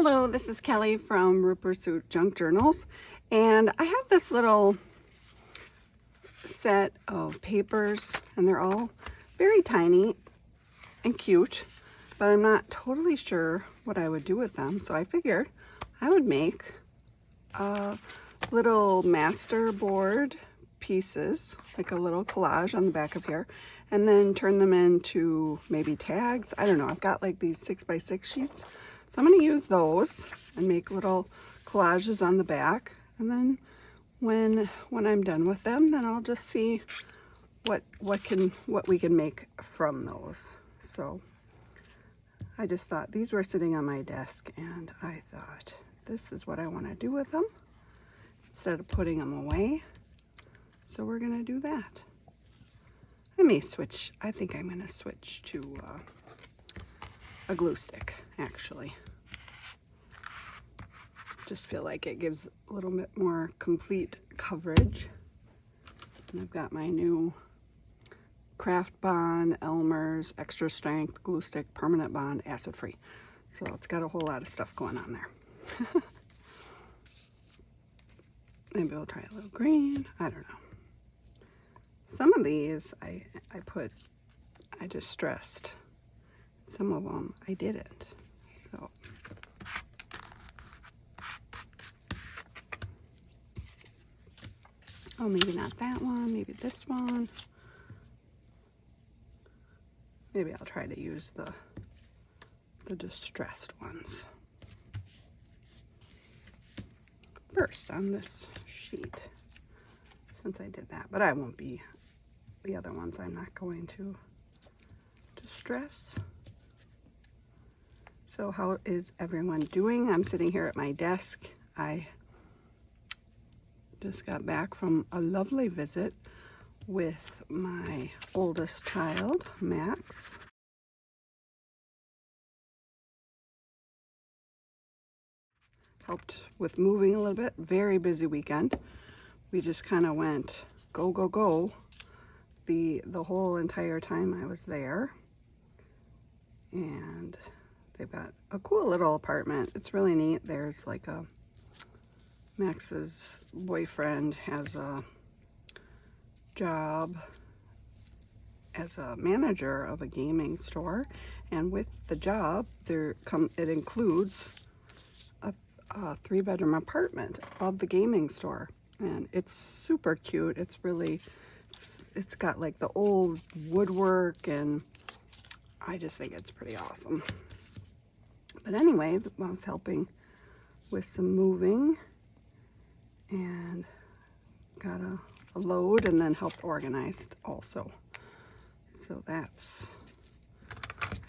Hello, this is Kelly from Root Pursuit Junk Journals, and I have this little set of papers, and they're all very tiny and cute, but I'm not totally sure what I would do with them, so I figured I would make little masterboard pieces, like a little collage on the back of here, and then turn them into maybe tags. I don't know, I've got like these 6x6 sheets. So I'm going to use those and make little collages on the back, and then when I'm done with them, then I'll just see what we can make from those. So I just thought these were sitting on my desk, and I thought this is what I want to do with them instead of putting them away. So we're going to do that. I may switch. I think I'm going to switch to a glue stick, actually. Just feel like it gives a little bit more complete coverage. And I've got my new Craft Bond Elmer's Extra Strength Glue Stick Permanent Bond Acid Free. So it's got a whole lot of stuff going on there. Maybe we'll try a little green. I don't know. Some of these I distressed. Some of them I didn't. So oh, maybe not that one, maybe this one. Maybe I'll try to use the distressed ones first on this sheet, since I did that. But I won't be, the other ones I'm not going to distress. So how is everyone doing? I'm sitting here at my desk. I just got back from a lovely visit with my oldest child, Max. Helped with moving a little bit. Very busy weekend. We just kind of went go, go, go the whole entire time I was there. And they've got a cool little apartment. It's really neat. There's like Max's boyfriend has a job as a manager of a gaming store, and with the job it includes a 3-bedroom apartment above the gaming store, and it's super cute. It's got like the old woodwork, and I just think it's pretty awesome. But anyway, I was helping with some moving and got a load, and then helped organize also. So I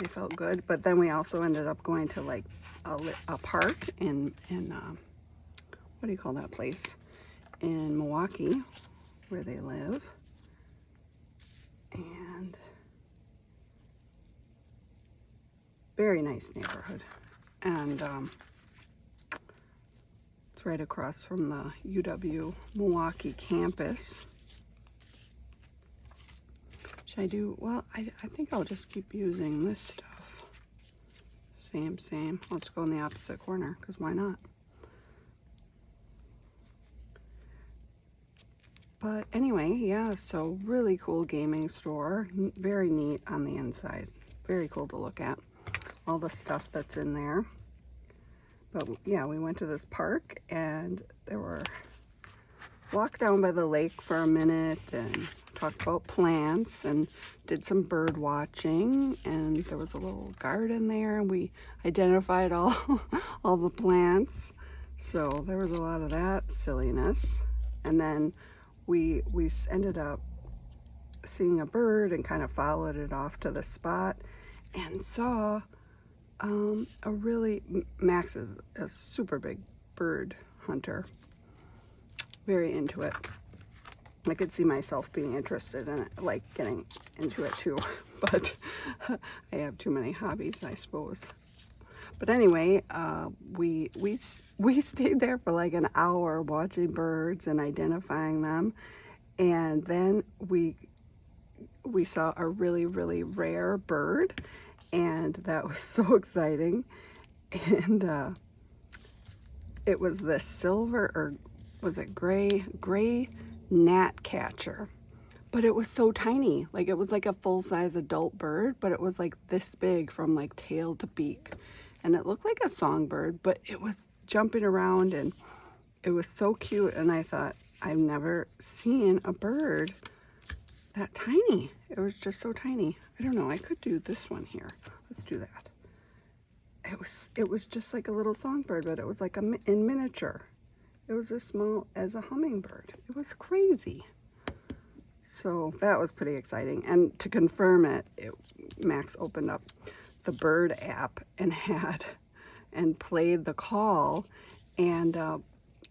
felt good. But then we also ended up going to like a park in what do you call that place? In Milwaukee, where they live. And very nice neighborhood. And it's right across from the UW Milwaukee campus. Should I do, well, I think I'll just keep using this stuff. Same. Let's go in the opposite corner, because why not? But anyway, yeah, so really cool gaming store. Very neat on the inside. Very cool to look at. All the stuff that's in there. But yeah, we went to this park, and walked down by the lake for a minute and talked about plants and did some bird watching, and there was a little garden there, and we identified all the plants. So there was a lot of that silliness. And then we ended up seeing a bird and kind of followed it off to the spot and saw Max is a super big bird hunter, very into it. I could see myself being interested in it, like getting into it too, but I have too many hobbies, I suppose. But anyway, we stayed there for like an hour watching birds and identifying them, and then we saw a really, really rare bird, and that was so exciting. And it was this silver, or was it gray gnat catcher. But it was so tiny. Like, it was like a full-size adult bird, but it was like this big from like tail to beak. And it looked like a songbird, but it was jumping around and it was so cute. And I thought, I've never seen a bird that tiny. It was just so tiny. I don't know, I could do this one here. Let's do that. It was just like a little songbird, but it was like in miniature. It was as small as a hummingbird. It was crazy. So that was pretty exciting. And to confirm it, Max opened up the bird app and played the call, and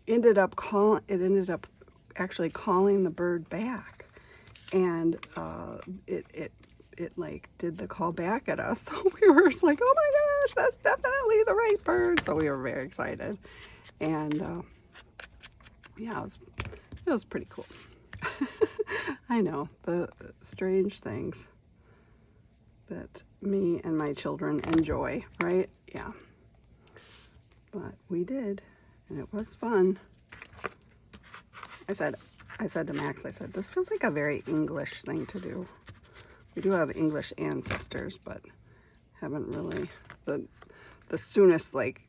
ended up actually calling the bird back, and it like did the call back at us. So we were just like, oh my gosh, that's definitely the right bird. So we were very excited, and yeah, it was pretty cool. I know, the strange things that me and my children enjoy, right? Yeah. But we did, and it was fun. I said to Max, I said, this feels like a very English thing to do. We do have English ancestors, but haven't really, the soonest like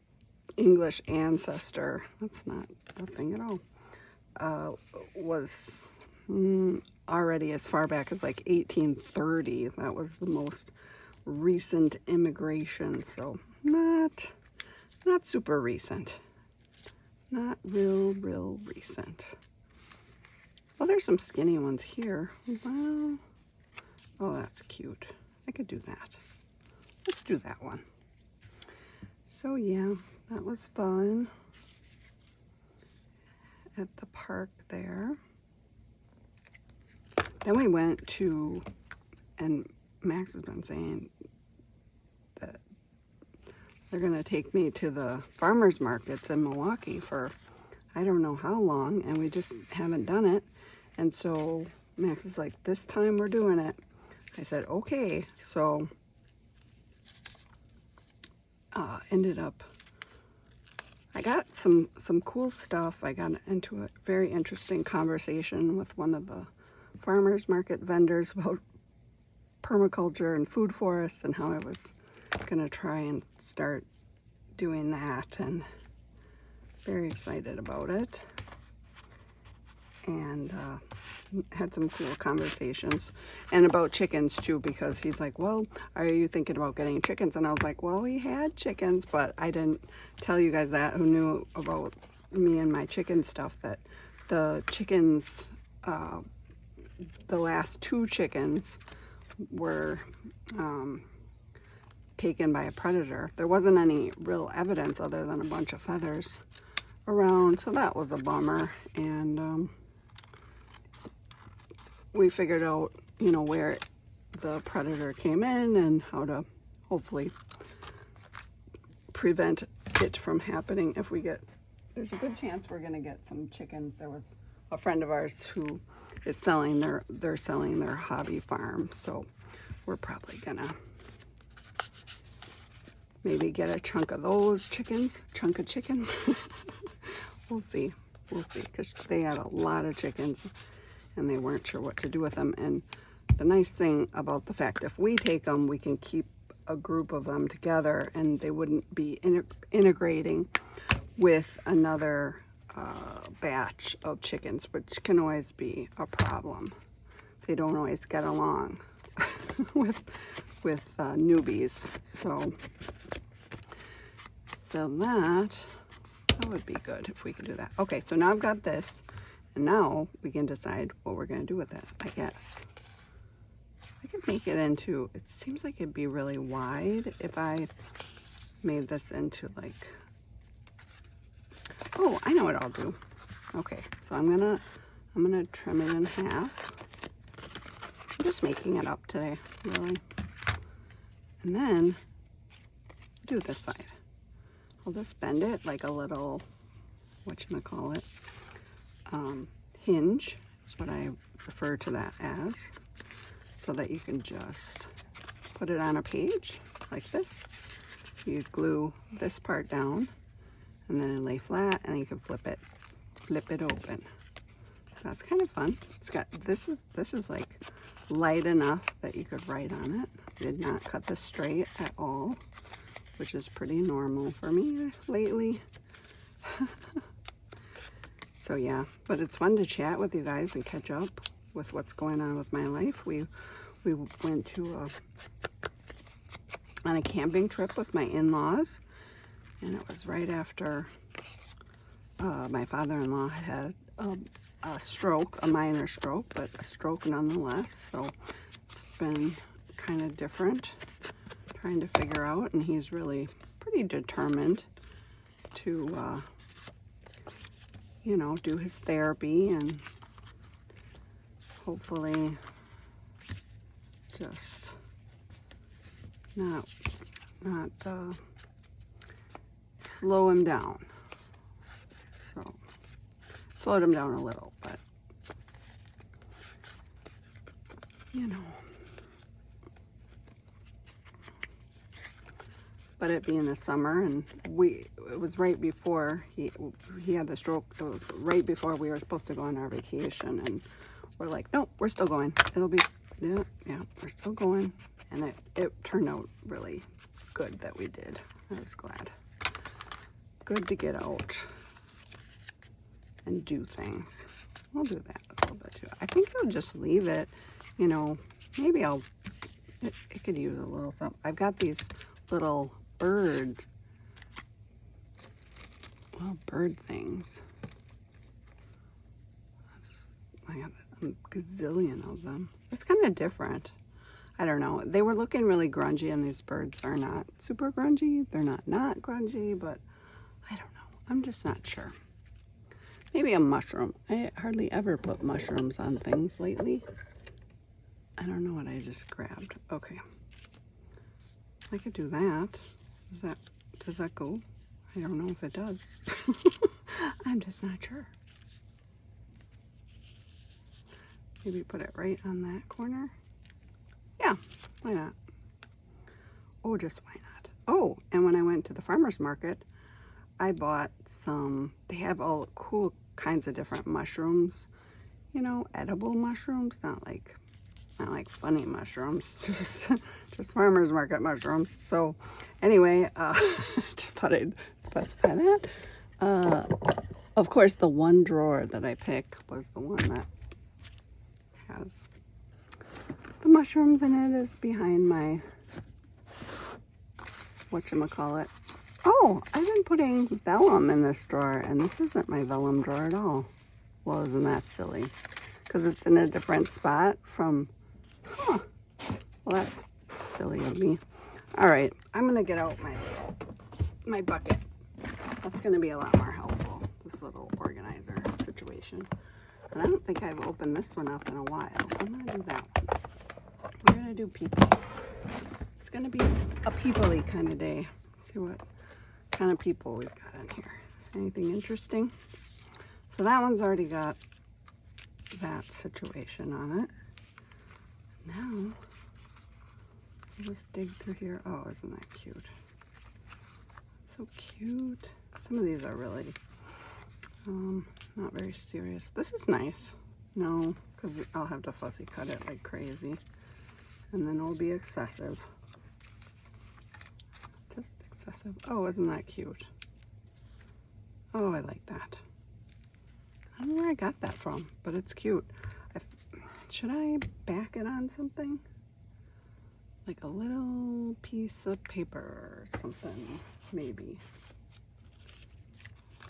English ancestor, that's not a thing at all, was already as far back as like 1830. That was the most recent immigration, so not super recent. Not real recent. Well, there's some skinny ones here. Well, oh, that's cute. I could do that. Let's do that one. So yeah, that was fun at the park there. Then we went to, and Max has been saying that they're going to take me to the farmers markets in Milwaukee for I don't know how long, and we just haven't done it. And so Max is like, this time we're doing it. I said, okay. So ended up, I got some cool stuff. I got into a very interesting conversation with one of the farmers market vendors about permaculture and food forests, and how I was gonna try and start doing that, and very excited about it. And had some cool conversations, and about chickens too, because he's like, well, are you thinking about getting chickens? And I was like, well, we had chickens, but I didn't tell you guys that, who knew about me and my chicken stuff, that the chickens, the last 2 chickens were taken by a predator. There wasn't any real evidence other than a bunch of feathers around, so that was a bummer. And we figured out, you know, where the predator came in and how to hopefully prevent it from happening. If we get, there's a good chance we're gonna get some chickens. There was a friend of ours who is selling they're selling their hobby farm, so we're probably gonna maybe get a chunk of those chickens, we'll see, because they had a lot of chickens and they weren't sure what to do with them. And the nice thing about the fact, if we take them, we can keep a group of them together, and they wouldn't be integrating with another batch of chickens, which can always be a problem. They don't always get along with newbies. So that would be good if we could do that. Okay, so now I've got this, and now we can decide what we're gonna do with it, I guess. I could make it into, it seems like it'd be really wide if I made this into like, oh, I know what I'll do. Okay, so I'm gonna trim it in half. I'm just making it up today, really. And then do this side. I'll just bend it like a little, whatchamacallit, hinge is what I refer to that as, so that you can just put it on a page like this. You glue this part down, and then it lay flat, and then you can flip it open. So that's kind of fun. It's got, this is like light enough that you could write on it. Did not cut this straight at all, which is pretty normal for me lately. So yeah, but it's fun to chat with you guys and catch up with what's going on with my life. We went to on a camping trip with my in-laws, and it was right after my father-in-law had a stroke, a minor stroke, but a stroke nonetheless. So it's been kind of different, trying to figure out, and he's really pretty determined to you know, do his therapy and hopefully just not slow him down. So slowed him down a little, but you know. But it being the summer, and it was right before he had the stroke. It was right before we were supposed to go on our vacation, and we're like, nope, we're still going. It'll be, yeah, we're still going. And it turned out really good that we did. I was glad. Good to get out and do things. We'll do that a little bit too. I think I'll just leave it, you know, maybe it could use a little something. I've got these little bird things. I got a gazillion of them. It's kind of different. I don't know. They were looking really grungy, and these birds are not super grungy. They're not grungy, but I don't know. I'm just not sure. Maybe a mushroom. I hardly ever put mushrooms on things lately. I don't know what I just grabbed. Okay. I could do that. Does that go? I don't know if it does. I'm just not sure. Maybe put it right on that corner. Yeah, why not? Oh, just why not? Oh, and when I went to the farmer's market, I bought some, they have all cool kinds of different mushrooms, you know, edible mushrooms, not like funny mushrooms, just farmer's market mushrooms. So anyway, just thought I'd specify that. Of course, the one drawer that I picked was the one that has the mushrooms in it, is behind my, whatchamacallit. Oh, I've been putting vellum in this drawer, and this isn't my vellum drawer at all. Well, isn't that silly? Because it's in a different spot from, huh. Well, that's silly of me. All right, I'm gonna get out my bucket. That's gonna be a lot more helpful, this little organizer situation. And I don't think I've opened this one up in a while, so I'm gonna do that one. We're gonna do people. It's gonna be a people-y kind of day. See what kind of people we've got in here. Anything interesting? So that one's already got that situation on it. Now, I'll just dig through here. Oh, isn't that cute? So cute. Some of these are really not very serious. This is nice. No, because I'll have to fussy cut it like crazy, and then it'll be excessive. Just excessive. Oh, isn't that cute? Oh, I like that. I don't know where I got that from, but it's cute. Should I back it on something? Like a little piece of paper or something, maybe.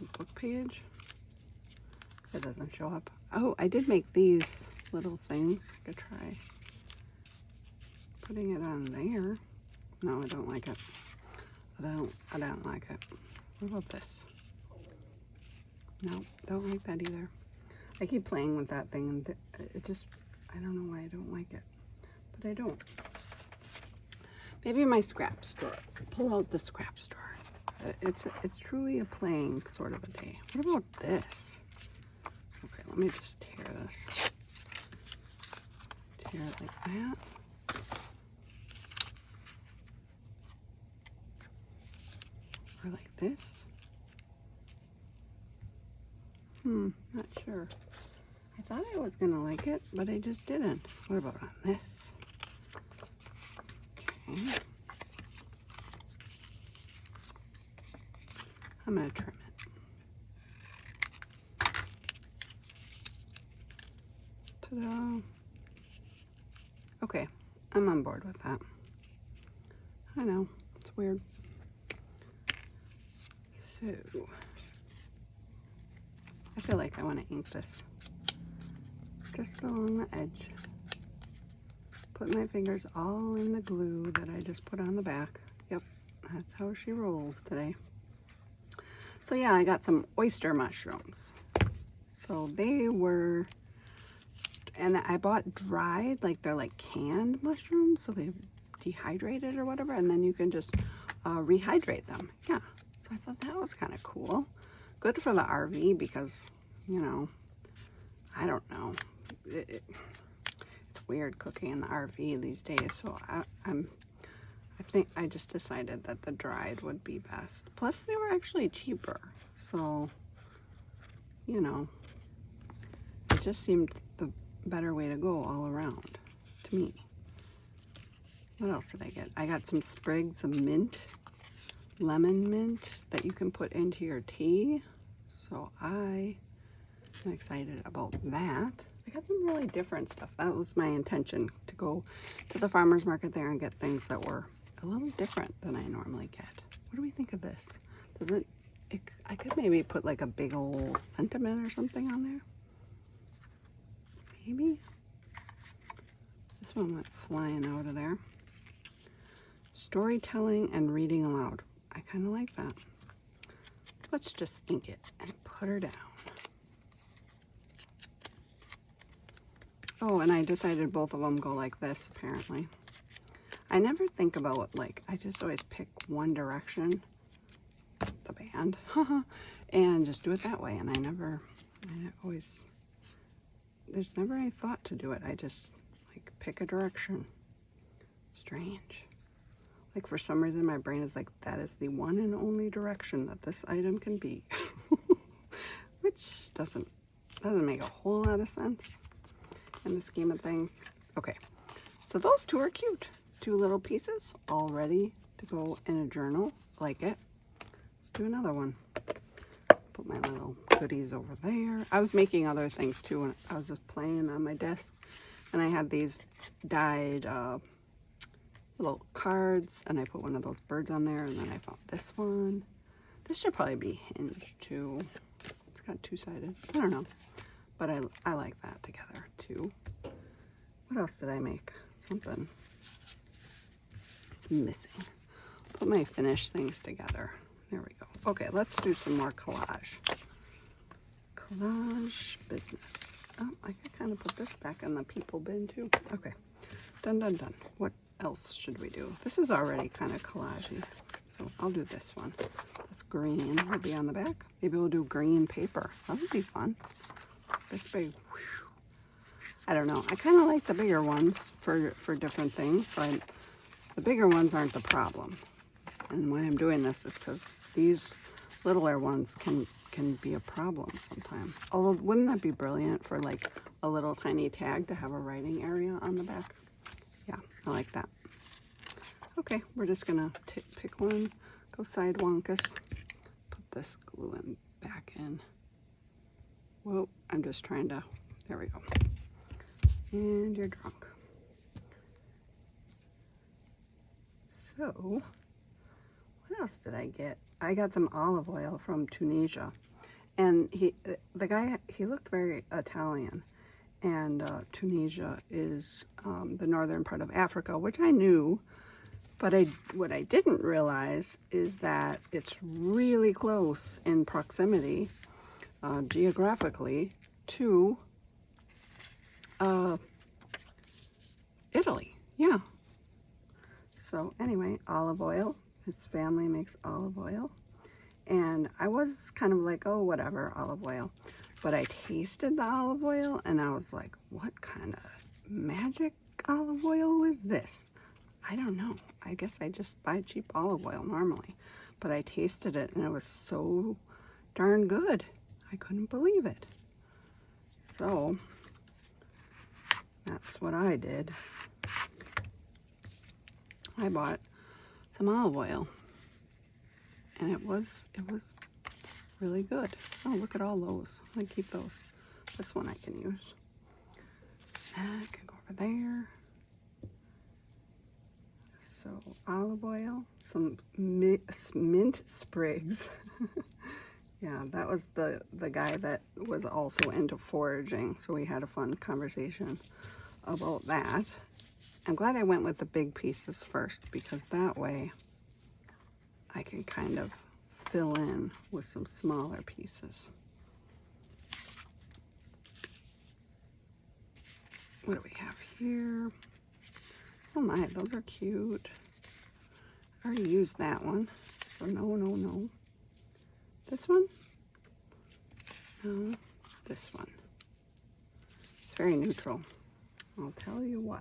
A book page. That doesn't show up. Oh, I did make these little things. I could try putting it on there. No, I don't like it. I don't like it. What about this? No, don't like that either. I keep playing with that thing, and it just, I don't know why I don't like it, but I don't. Maybe my scraps drawer. Pull out the scraps drawer. It's truly a playing sort of a day. What about this? Okay, let me just tear this. Tear it like that. Or like this. Not sure. I thought I was gonna like it, but I just didn't. What about on this? Okay. I'm gonna trim it. Ta-da. Okay, I'm on board with that. I know, it's weird. So, I feel like I want to ink this just along the edge. Put my fingers all in the glue that I just put on the back. Yep, that's how she rolls today. So yeah, I got some oyster mushrooms. So they were, and I bought dried, like they're like canned mushrooms, so they've dehydrated or whatever, and then you can just rehydrate them. Yeah, so I thought that was kind of cool. Good for the RV because, you know, I don't know. It's weird cooking in the RV these days, so I think I just decided that the dried would be best. Plus, they were actually cheaper, so, you know, it just seemed the better way to go all around to me. What else did I get? I got some sprigs of mint, lemon mint, that you can put into your tea. So I am excited about that. I got some really different stuff. That was my intention, to go to the farmer's market there and get things that were a little different than I normally get. What do we think of this? Does it I could maybe put like a big old sentiment or something on there. Maybe. This one went flying out of there. Storytelling and reading aloud. I kind of like that. Let's just ink it and put her down. Oh, and I decided both of them go like this, apparently. I never think about, like, I just always pick one direction, the band, and just do it that way. And there's never any thought to do it. I just, like, pick a direction. Strange. Like, for some reason, my brain is like, that is the one and only direction that this item can be. Which doesn't make a whole lot of sense in the scheme of things. Okay, so those two are cute. 2 little pieces, all ready to go in a journal. Like it. Let's do another one. Put my little goodies over there. I was making other things too, and I was just playing on my desk. And I had these dyed little cards, and I put one of those birds on there, and then I found this one. This should probably be hinged too. It's got 2-sided. I don't know, but I like that together too. What else did I make? Something. It's missing. Put my finished things together. There we go. Okay, let's do some more collage. Collage business. Oh, I could kind of put this back in the people bin too. Okay, done, done, done. What else should we do? This is already kind of collagey, so I'll do this one. This green will be on the back. Maybe we'll do green paper. That would be fun. This big. Whew. I don't know. I kind of like the bigger ones for different things. So the bigger ones aren't the problem. And why I'm doing this is because these littler ones can be a problem sometimes. Although, wouldn't that be brilliant for like a little tiny tag to have a writing area on the back? Yeah, I like that. Okay, we're just gonna pick one, go sidewonkus, put this glue in back in. Whoa, I'm just trying to, there we go. And you're drunk. So, what else did I get? I got some olive oil from Tunisia. And the guy, he looked very Italian. And Tunisia is the northern part of Africa, which I knew. But what I didn't realize is that it's really close in proximity, geographically, to Italy. Yeah. So anyway, olive oil. His family makes olive oil. And I was kind of like, oh, whatever, olive oil. But I tasted the olive oil and I was like, what kind of magic olive oil was this? I don't know. I guess I just buy cheap olive oil normally. But I tasted it and it was so darn good. I couldn't believe it. So that's what I did. I bought some olive oil, and it was really good. Oh, look at all those. I keep those. This one I can use. And I can go over there. So olive oil, some mint sprigs. Yeah, that was the guy that was also into foraging, so we had a fun conversation about that. I'm glad I went with the big pieces first, because that way I can kind of fill in with some smaller pieces. What do we have here? Oh my, those are cute. I already used that one, so no. This one? No, this one. It's very neutral. I'll tell you what.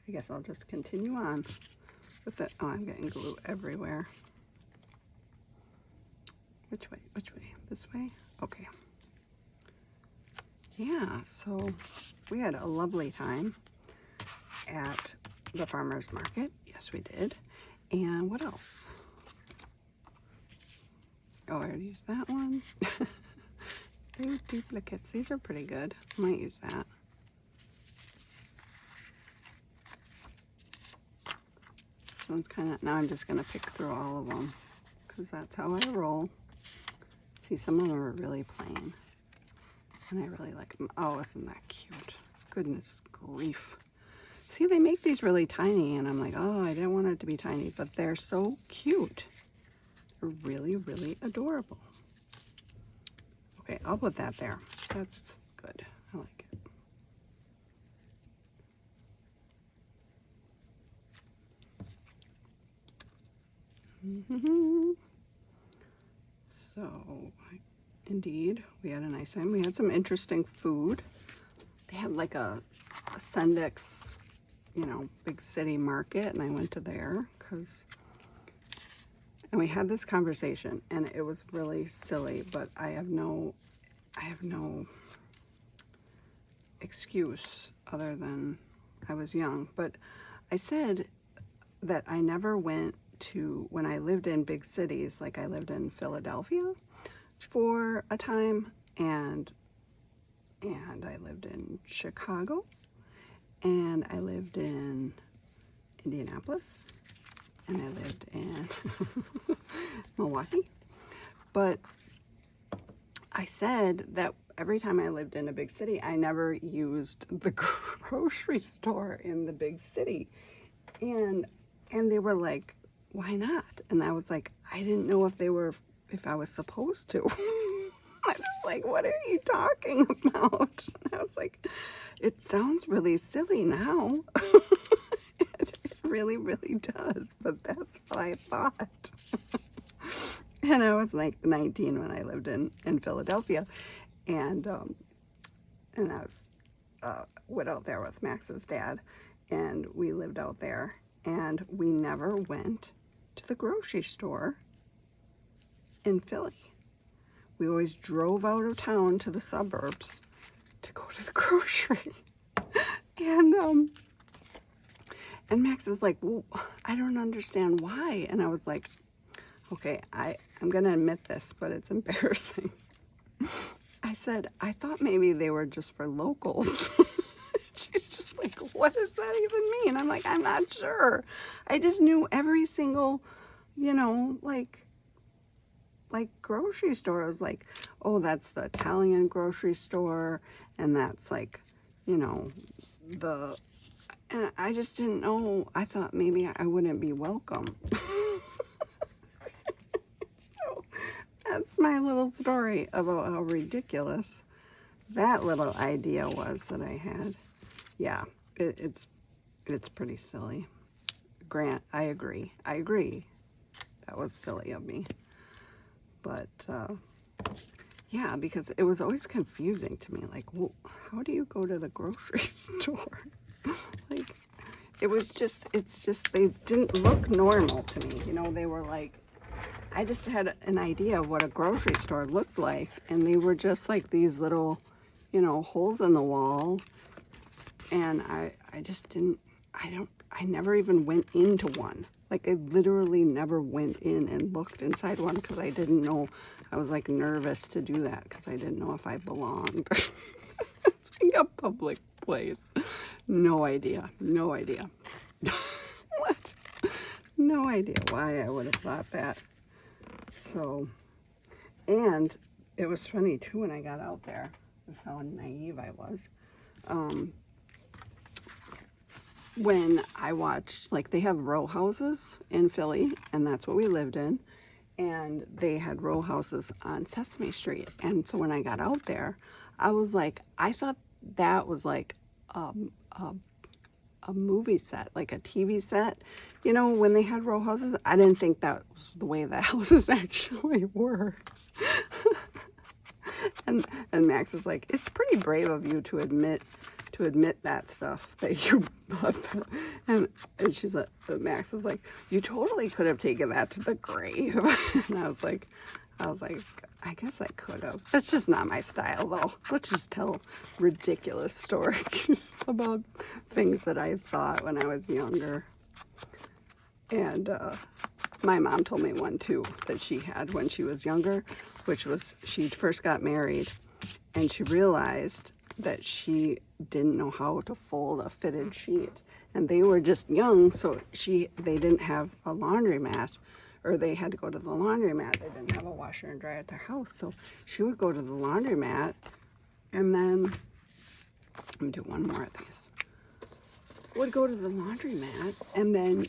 I guess I'll just continue on with it. Oh, I'm getting glue everywhere. Which way? Which way? This way? Okay. Yeah, so we had a lovely time at the farmer's market. Yes, we did. And what else? Oh, I already used that one. These duplicates. These are pretty good. I might use that. This one's kind of, now I'm just going to pick through all of them, because that's how I roll. See, some of them are really plain, and I really like them. Oh, isn't that cute? Goodness grief. See, they make these really tiny, and I'm like, oh, I didn't want it to be tiny, but they're so cute. They're really, really adorable. Okay, I'll put that there. That's good. I like it. So, indeed, we had a nice time. We had some interesting food. They had like a Sendex, you know, big city market, and I went to there and we had this conversation, and it was really silly, but I have no excuse other than I was young. But I said that I never went to, when I lived in big cities, like I lived in Philadelphia for a time, and I lived in Chicago, and I lived in Indianapolis, and I lived in Milwaukee. But I said that every time I lived in a big city, I never used the grocery store in the big city. And they were like, why not? And I was like, I didn't know if I was supposed to. I was like, what are you talking about? And I was like, it sounds really silly now. It really, really does, but that's what I thought. And I was like 19 when I lived in Philadelphia, and I was went out there with Max's dad, and we lived out there, and we never went to the grocery store in Philly. We always drove out of town to the suburbs to go to the grocery. And Max is like, well, I don't understand why. And I was like, okay, I'm going to admit this, but it's embarrassing. I said, I thought maybe they were just for locals. She's just like, what does that even mean? I'm like, I'm not sure. I just knew every single, you know, like grocery store. I was like, oh, that's the Italian grocery store, and that's like, you know, and I just didn't know. I thought maybe I wouldn't be welcome. So that's my little story about how ridiculous that little idea was that I had. Yeah, it's pretty silly. Grant, I agree. That was silly of me. But, yeah, because it was always confusing to me. Like, well, how do you go to the grocery store? Like, it's just, they didn't look normal to me. You know, they were like, I just had an idea of what a grocery store looked like, and they were just like these little, you know, holes in the wall. And I just didn't, I never even went into one. Like, I literally never went in and looked inside one because I didn't know. I was like nervous to do that because I didn't know if I belonged. It's like a public place. No idea. No idea. What? No idea why I would have thought that. So, and it was funny too when I got out there. That's how naive I was. When I watched, like, they have row houses in Philly, and that's what we lived in, and they had row houses on Sesame Street. And so when I got out there, I was like, I thought that was like a movie set, like a TV set. You know, when they had row houses, I didn't think that was the way the houses actually were. And Max is like, it's pretty brave of you to admit that stuff that you left. And she's like, Max is like, you totally could have taken that to the grave. And I was like, I guess I could have. That's just not my style, though. Let's just tell ridiculous stories about things that I thought when I was younger. And my mom told me one too that she had when she was younger, which was she first got married and she realized that she didn't know how to fold a fitted sheet, and they were just young, so they didn't have a laundromat, or they had to go to the laundromat. They didn't have a washer and dryer at their house, so she would go to the laundromat, and then let me do one more of these. Would go to the laundromat and then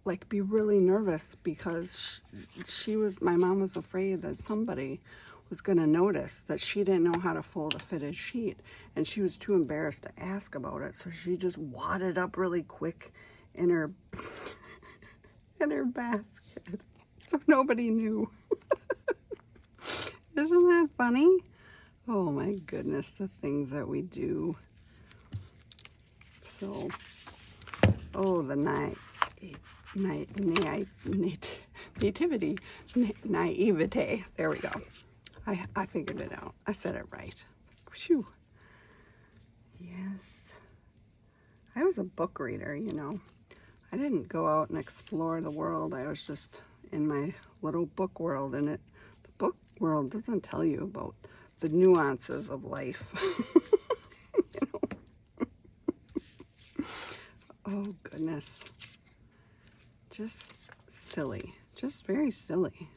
like be really nervous because my mom was afraid that somebody was going to notice that she didn't know how to fold a fitted sheet, and she was too embarrassed to ask about it, so she just wadded up really quick in her basket so nobody knew. Isn't that funny? Oh my goodness, the things that we do. So, oh, the naivete. There we go. I figured it out. I said it right. Phew. Yes. I was a book reader, you know. I didn't go out and explore the world. I was just in my little book world, and the book world doesn't tell you about the nuances of life. You know. Oh, goodness. Just silly. Just very silly.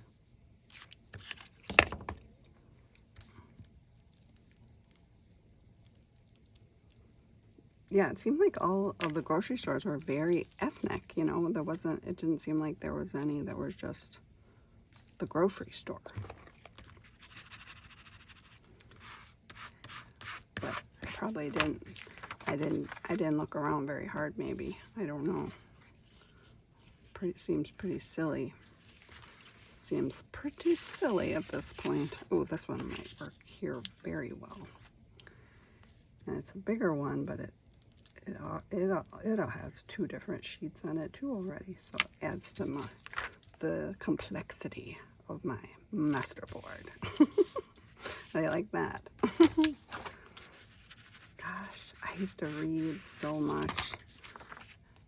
Yeah, it seemed like all of the grocery stores were very ethnic, you know. It didn't seem like there was any that was just the grocery store. But I probably I didn't look around very hard, maybe. I don't know. Seems pretty silly. Seems pretty silly at this point. Oh, this one might work here very well. And it's a bigger one, but it has two different sheets on it too already, so it adds to the complexity of my masterboard. I like that. Gosh, I used to read so much,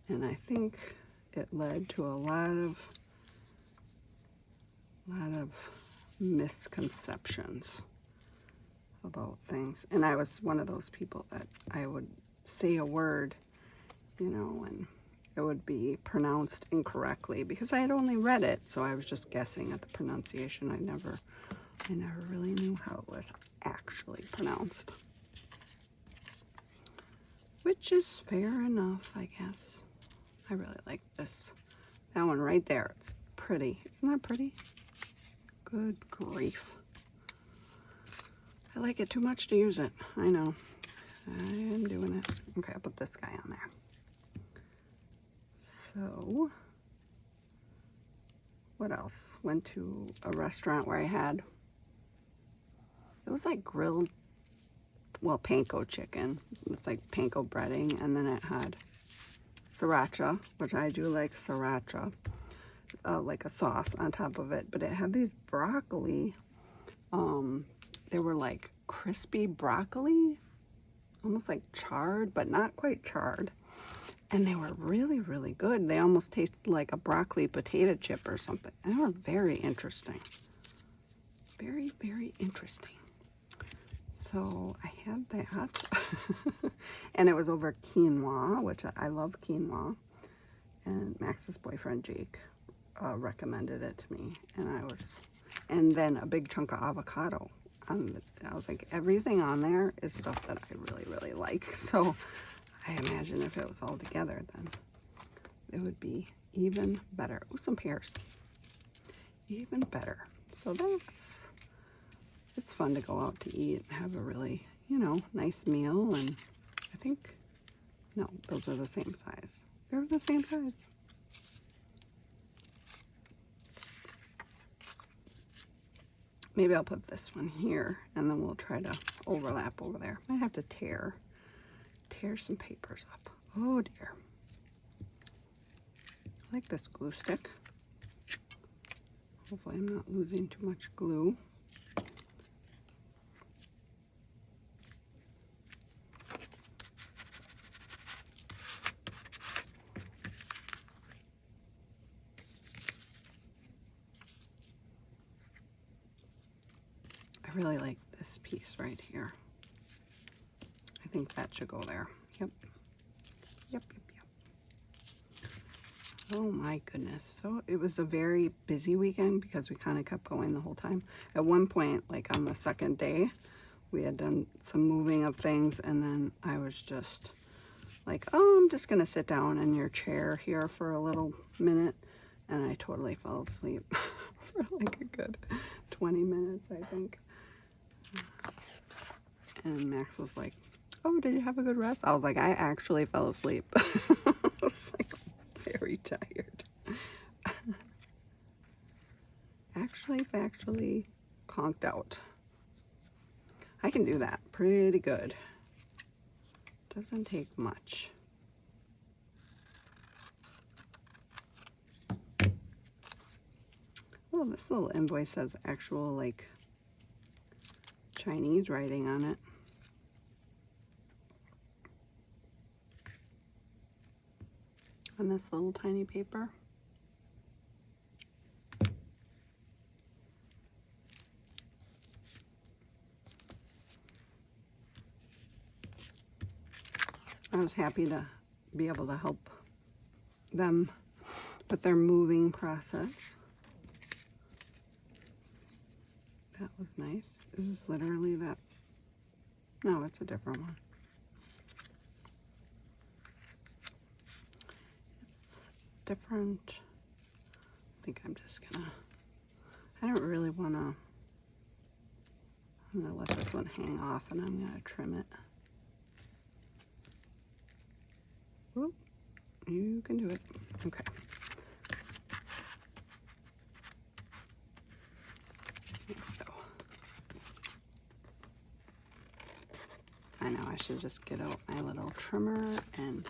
and I think it led to a lot of misconceptions about things. And I was one of those people that I would say a word, you know, and it would be pronounced incorrectly because I had only read it, so I was just guessing at the pronunciation. I never really knew how it was actually pronounced, which is fair enough, I guess. I really like that one right there. It's pretty. Isn't that pretty? Good grief. I like it too much to use it. I know. I am doing it. Okay, I'll put this guy on there. So, what else? Went to a restaurant where it was like grilled, well, panko chicken. It's like panko breading, and then it had sriracha, which I do like sriracha. like a sauce on top of it, but it had these broccoli. They were like crispy broccoli, almost like charred, but not quite charred. And they were really, really good. They almost tasted like a broccoli potato chip or something. They were very interesting. Very, very interesting. So I had that. And it was over quinoa, which I love quinoa. And Max's boyfriend, Jake, recommended it to me. And then a big chunk of avocado. I was like, everything on there is stuff that I really, really like. So I imagine if it was all together, then it would be even better. Ooh, some pears. Even better. So it's fun to go out to eat and have a really, you know, nice meal. And I think, no, those are the same size. They're the same size. Maybe I'll put this one here and then we'll try to overlap over there. Might have to tear some papers up. Oh dear. I like this glue stick. Hopefully I'm not losing too much glue. I really like this piece right here. I think that should go there. Yep. Yep, yep, yep. Oh my goodness. So it was a very busy weekend because we kind of kept going the whole time. At one point, like on the second day, we had done some moving of things and then I was just like, oh, I'm just gonna sit down in your chair here for a little minute. And I totally fell asleep for like a good 20 minutes, I think. And Max was like, oh, did you have a good rest? I was like, I actually fell asleep. I was like very tired. Actually, factually conked out. I can do that pretty good. Doesn't take much. Well, this little invoice has actual like Chinese writing on it. On this little tiny paper. I was happy to be able to help them with their moving process. That was nice. Is this literally that? No, it's a different one. It's different. I think I'm just gonna, I don't really wanna, I'm gonna let this one hang off and I'm gonna trim it. Whoop, you can do it. Okay. There we go. I know I should just get out my little trimmer and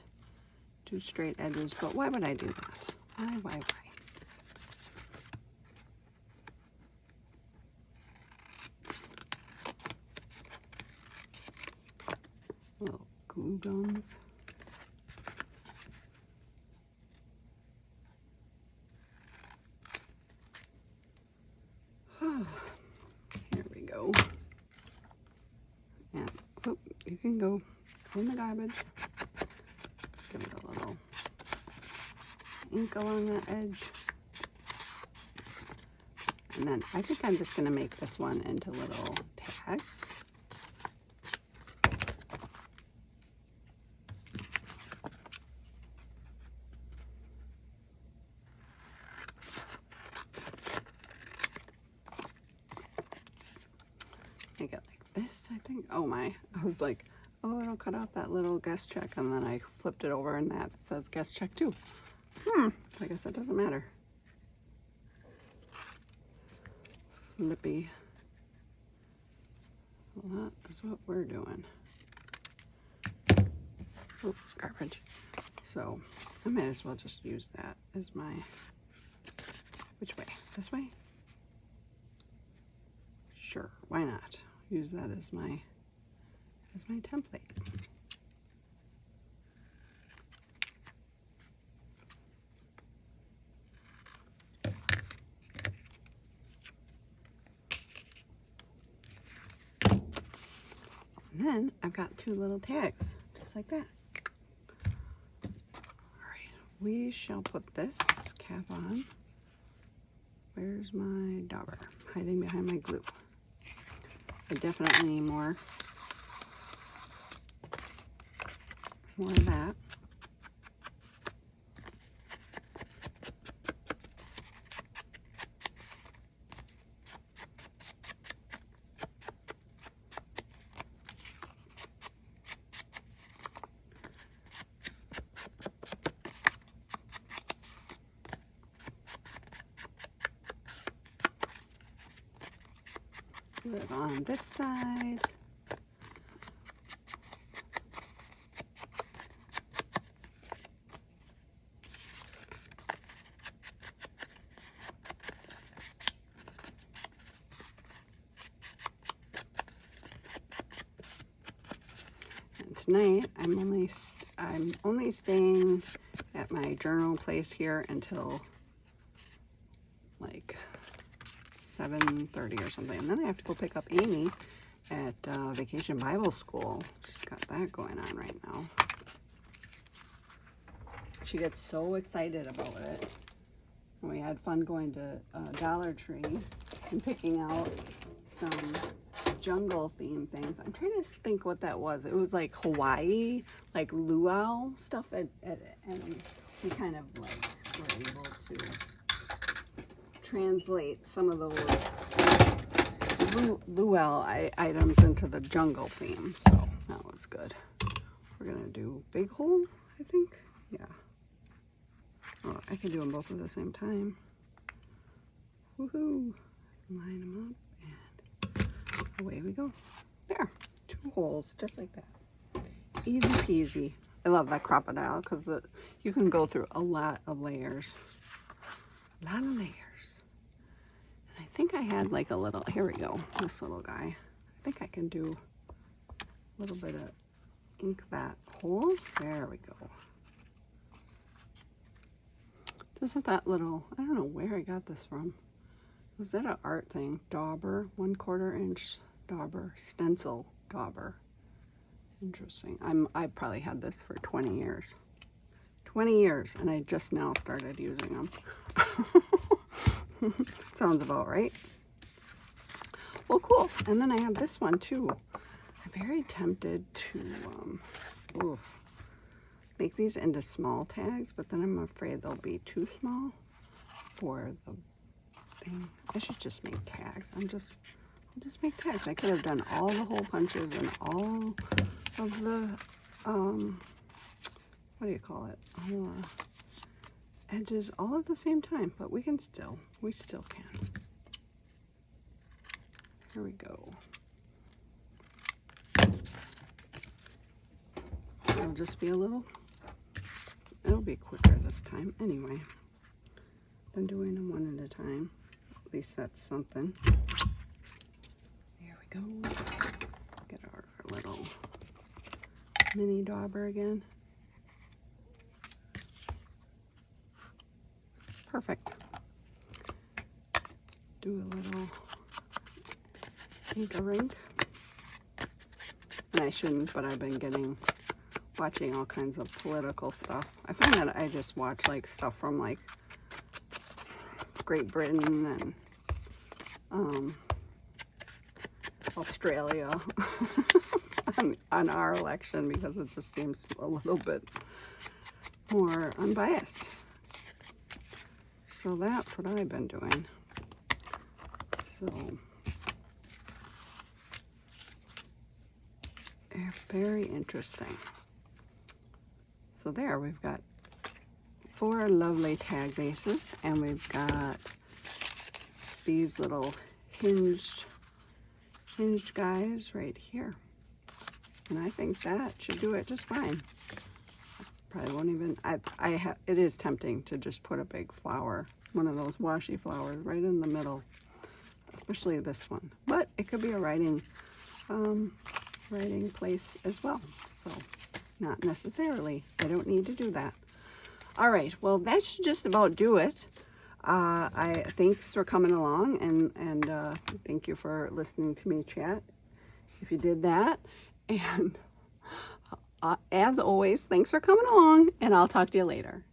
do straight edges, but why would I do that? Why? Little glue guns. Here we go. And oh, you can go in the garbage. Give it a little ink along that edge. And then I think I'm just going to make this one into little tags. Make it like this, I think. Oh my, I was like, oh, it'll cut out that little guest check, and then I flipped it over and that says guest check too. I guess that doesn't matter. Flippy. Well, that is what we're doing. Oh, garbage. So I might as well just use that as my this way? Sure, why not? Use that as my template. And then I've got two little tags, just like that. All right, we shall put this cap on. Where's my dauber? Hiding behind my glue. I definitely need more of that. Do it on this side. And tonight I'm only staying at my journal place here until like 7:30 or something, and then I have to go pick up Amy at Vacation Bible School. She's got that going on right now. She gets so excited about it. And we had fun going to Dollar Tree and picking out some jungle theme things. I'm trying to think what that was. It was like Hawaii, like luau stuff, and we kind of like were able to translate some of those luau items into the jungle theme, so that was good. We're gonna do big hole, I think. Yeah. Oh, I can do them both at the same time. Woohoo! Line them up and away we go. There, 2 holes, just like that. Easy peasy. I love that crocodile because you can go through a lot of layers. A lot of layers. I think I had like a little, here we go, this little guy. I think I can do a little bit of ink that hole. There we go. Doesn't that little, I don't know where I got this from. Was that an art thing? Dauber, 1/4 inch dauber, stencil dauber. Interesting. I probably had this for 20 years. 20 years, and I just now started using them. Sounds about right. Well, cool. And then I have this one too. I'm very tempted to make these into small tags, but then I'm afraid they'll be too small for the thing. I should just make tags. I'll just make tags. I could have done all the hole punches and all of the what do you call it? All the edges all at the same time, but we still can. Here we go. It'll just be it'll be quicker this time anyway than doing them one at a time. At least that's something. There we go. Get our little mini dauber again. Perfect. Do a little ink-a-rink. And I shouldn't, but I've been watching all kinds of political stuff. I find that I just watch like stuff from like Great Britain and Australia on our election because it just seems a little bit more unbiased. So that's what I've been doing. So very interesting. So there we've got 4 lovely tag bases, and we've got these little hinged guys right here. And I think that should do it just fine. Probably won't even, it is tempting to just put a big flower one of those washi flowers right in the middle, especially this one. But it could be a writing place as well. So not necessarily. I don't need to do that. All right, well, that should just about do it. Thanks for coming along, and thank you for listening to me chat, if you did that. And as always, thanks for coming along, and I'll talk to you later.